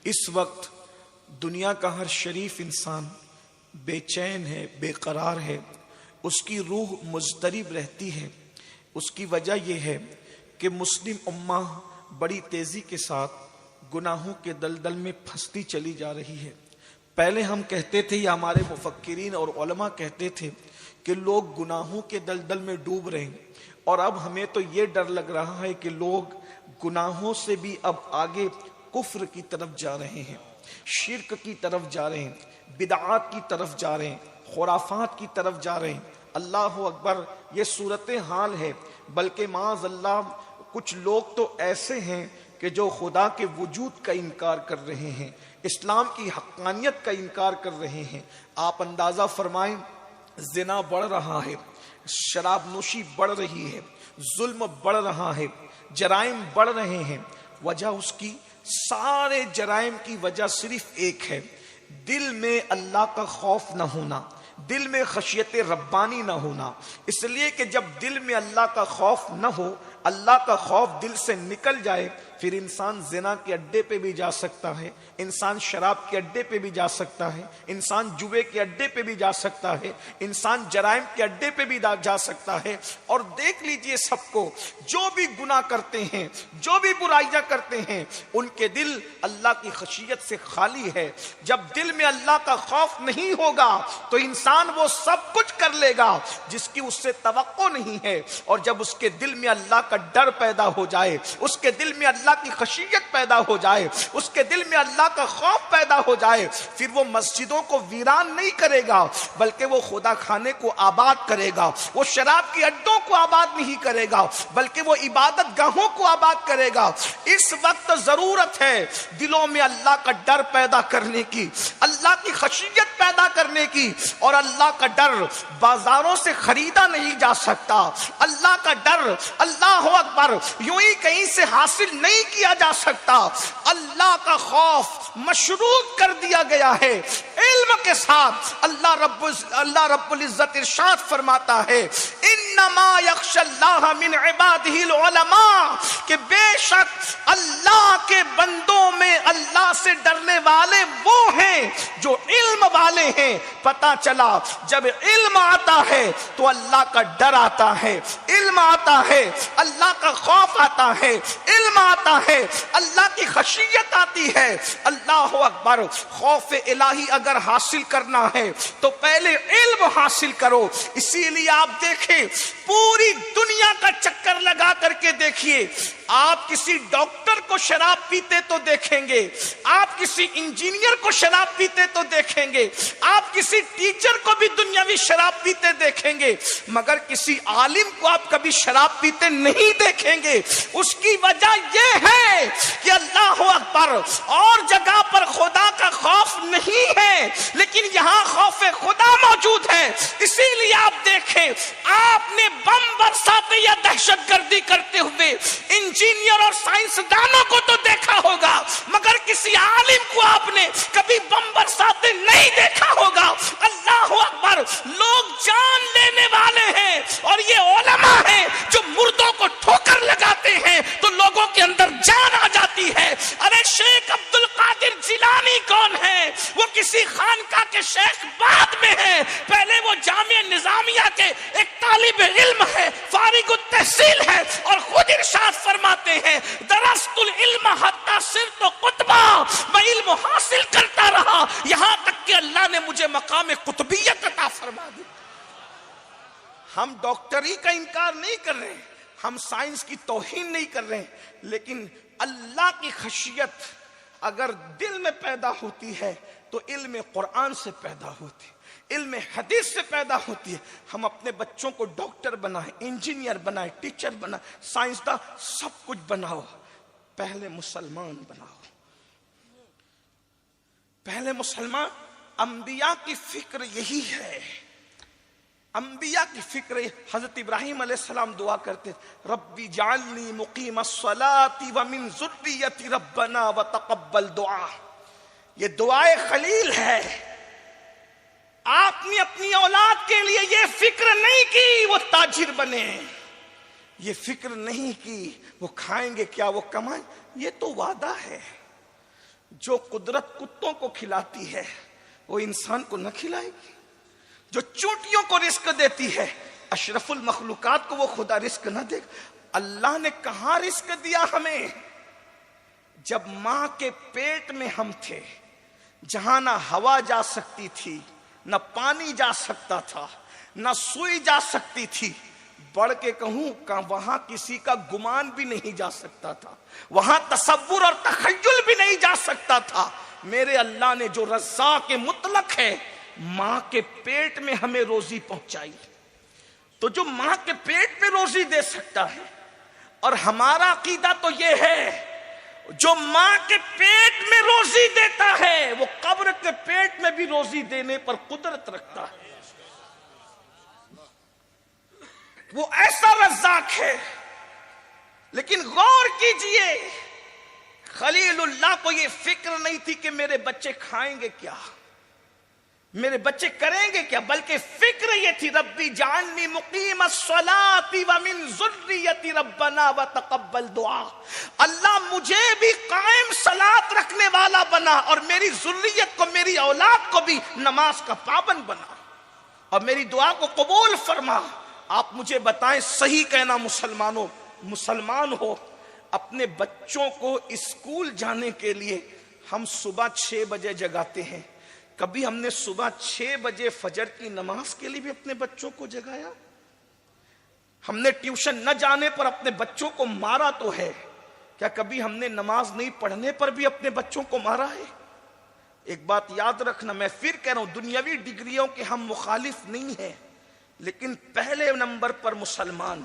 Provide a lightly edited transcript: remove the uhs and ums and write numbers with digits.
اس وقت دنیا کا ہر شریف انسان بے چین ہے، بے قرار ہے، اس کی روح مضطرب رہتی ہے۔ اس کی وجہ یہ ہے کہ مسلم امہ بڑی تیزی کے ساتھ گناہوں کے دلدل میں پھنستی چلی جا رہی ہے۔ پہلے ہم کہتے تھے یا ہمارے مفکرین اور علماء کہتے تھے کہ لوگ گناہوں کے دلدل میں ڈوب رہے ہیں، اور اب ہمیں تو یہ ڈر لگ رہا ہے کہ لوگ گناہوں سے بھی اب آگے کفر کی طرف جا رہے ہیں، شرک کی طرف جا رہے ہیں، بدعات کی طرف جا رہے ہیں، خرافات کی طرف جا رہے ہیں۔ اللہ اکبر، یہ صورتحال ہے۔ بلکہ معاذ اللہ کچھ لوگ تو ایسے ہیں کہ جو خدا کے وجود کا انکار کر رہے ہیں، اسلام کی حقانیت کا انکار کر رہے ہیں۔ آپ اندازہ فرمائیں، زنا بڑھ رہا ہے، شراب نوشی بڑھ رہی ہے، ظلم بڑھ رہا ہے، جرائم بڑھ رہے ہیں۔ وجہ اس کی، سارے جرائم کی وجہ صرف ایک ہے، دل میں اللہ کا خوف نہ ہونا، دل میں خشیت ربانی نہ ہونا۔ اس لیے کہ جب دل میں اللہ کا خوف نہ ہو، اللہ کا خوف دل سے نکل جائے، پھر انسان زنا کے اڈے پہ بھی جا سکتا ہے، انسان شراب کے اڈے پہ بھی جا سکتا ہے، انسان جوے کے اڈے پہ بھی جا سکتا ہے، انسان جرائم کے اڈے پہ بھی جا سکتا ہے۔ اور دیکھ لیجئے سب کو، جو بھی گناہ کرتے ہیں، جو بھی برائیاں کرتے ہیں، ان کے دل اللہ کی خشیت سے خالی ہے۔ جب دل میں اللہ کا خوف نہیں ہوگا تو انسان وہ سب کچھ کر لے گا جس کی اس سے توقع نہیں ہے، اور جب اس کے دل میں اللہ کا ڈر پیدا ہو جائے، اس کے دل میں اللہ کی خشیت پیدا ہو جائے، اس کے دل میں اللہ کا خوف پیدا ہو جائے، پھر وہ مسجدوں کو ویران نہیں کرے گا بلکہ وہ خدا خانے کو آباد کرے گا، وہ شراب کے اڈوں کو آباد نہیں کرے گا بلکہ وہ عبادت گاہوں کو آباد کرے گا۔ اس وقت ضرورت ہے دلوں میں اللہ کا ڈر پیدا کرنے کی، اللہ کی خشیت پیدا کرنے کی، اور اللہ کا ڈر بازاروں سے خریدا نہیں جا سکتا۔ اللہ کا ڈر، اللہ اکبر، یوں ہی کہیں سے حاصل نہیں کیا جا سکتا۔ اللہ کا خوف مشروط کر دیا گیا ہے علم کے ساتھ۔ اللہ رب العزت ارشاد فرماتا ہے، انما یخشی اللہ من عبادہ العلماء، کہ بے شک اللہ کے بندوں میں اللہ سے ڈرنے والے وہ ہیں جو علم والے ہیں۔ پتہ چلا جب علم آتا ہے تو اللہ کا ڈر آتا ہے، علم آتا ہے اللہ کا خوف آتا ہے، علم آتا ہے اللہ کی خشیت آتی ہے۔ اللہ اکبر، خوف الہی اگر حاصل کرنا ہے تو پہلے علم حاصل کرو۔ اسی لیے آپ دیکھیں، پوری دنیا کا چکر لگا کر کے دیکھیے، آپ کسی ڈاکٹر کو شراب پیتے تو دیکھیں گے، آپ کسی انجینئر کو شراب پیتے تو دیکھیں گے، آپ کسی ٹیچر کو بھی دنیاوی شراب پیتے دیکھیں گے، مگر کسی عالم کو آپ کبھی شراب پیتے نہیں دیکھیں گے۔ اس کی وجہ یہ ہے کہ اللہ اکبر، اور جگہ پر خدا کا خوف نہیں ہے لیکن یہاں خوف خدا موجود ہے۔ اسی لیے آپ دیکھیں، آپ نے بم برساتے یا دہشت گردی کرتے ہوئے انجینئر اور سائنسدانوں کو تو دیکھا ہوگا، مگر کسی عالم کو آپ نے کبھی بم برساتے نہیں دیکھا ہوگا۔ اللہ اکبر، لوگ جان لینے والے ہیں اور یہ علماء ہیں جو مردوں کو ٹھوکر لگاتے ہیں تو لوگوں کے اندر جان آ جاتی ہے۔ ارے شیخ عبد القادر جیلانی کون ہے؟ وہ کسی خانقاہ کے شیخ بعد میں ہے، پہلے وہ جامعہ نظامیہ کے ایک طالب علم ہے، فارغ التحصیل ہے، اور خود ارشاد فرماتے ہیں، درست العلم حتی صرت قطبہ، میں علم حاصل کرتا رہا یہاں تک کہ اللہ نے مجھے مقام قطبیت عطا فرما دی۔ ہم ڈاکٹری کا انکار نہیں کر رہے، ہم سائنس کی توہین نہیں کر رہے، لیکن اللہ کی خشیت اگر دل میں پیدا ہوتی ہے تو علم قرآن سے پیدا ہوتی ہے، علم حدیث سے پیدا ہوتی ہے۔ ہم اپنے بچوں کو ڈاکٹر بنائیں، انجینئر بنائیں، ٹیچر بنائیں، سائنسداں، سب کچھ بناؤ، پہلے مسلمان بناؤ۔ پہلے مسلمان، انبیاء کی فکر یہی ہے، انبیاء کی فکر۔ حضرت ابراہیم علیہ السلام دعا کرتے، ربی جعلنی مقیم الصلاۃ ومن ذریتی ربنا وتقبل دعا۔ یہ دعائے خلیل ہے۔ آپ نے اپنی اولاد کے لیے یہ فکر نہیں کی وہ تاجر بنے، یہ فکر نہیں کی وہ کھائیں گے کیا، وہ کمائیں، یہ تو وعدہ ہے۔ جو قدرت کتوں کو کھلاتی ہے وہ انسان کو نہ کھلائے گی؟ جو چونٹیوں کو رزق دیتی ہے اشرف المخلوقات کو وہ خدا رزق نہ دے گا؟ اللہ نے کہاں رزق دیا ہمیں؟ جب ماں کے پیٹ میں ہم تھے، جہاں نہ ہوا جا سکتی تھی، نہ پانی جا سکتا تھا، نہ سوئی جا سکتی تھی، بڑھ کے کہوں کہ وہاں کسی کا گمان بھی نہیں جا سکتا تھا، وہاں تصور اور تخیل بھی نہیں جا سکتا تھا، میرے اللہ نے جو رزاق مطلق ہے ماں کے پیٹ میں ہمیں روزی پہنچائی۔ تو جو ماں کے پیٹ میں روزی دے سکتا ہے، اور ہمارا عقیدہ تو یہ ہے جو ماں کے پیٹ میں روزی دیتا ہے وہ قبر کے پیٹ میں بھی روزی دینے پر قدرت رکھتا ہے، وہ ایسا رزاق ہے۔ لیکن غور کیجئے، خلیل اللہ کو یہ فکر نہیں تھی کہ میرے بچے کھائیں گے کیا، میرے بچے کریں گے کیا، بلکہ فکر یہ تھی ربی جعلنی مقیم الصلاۃ ومن ذریتی ربنا وتقبل دعا، اللہ مجھے بھی قائم صلاۃ رکھنے والا بنا اور میری ذریت کو، میری اولاد کو بھی نماز کا پابند بنا اور میری دعا کو قبول فرما۔ آپ مجھے بتائیں، صحیح کہنا مسلمانوں، مسلمان ہو، اپنے بچوں کو اسکول جانے کے لیے ہم صبح 6 بجے جگاتے ہیں، کبھی ہم نے صبح 6 بجے فجر کی نماز کے لیے بھی اپنے بچوں کو جگایا؟ ہم نے ٹیوشن نہ جانے پر اپنے بچوں کو مارا تو ہے، کیا کبھی ہم نے نماز نہیں پڑھنے پر بھی اپنے بچوں کو مارا ہے؟ ایک بات یاد رکھنا، میں پھر کہہ رہا ہوں، دنیاوی ڈگریوں کے ہم مخالف نہیں ہیں، لیکن پہلے نمبر پر مسلمان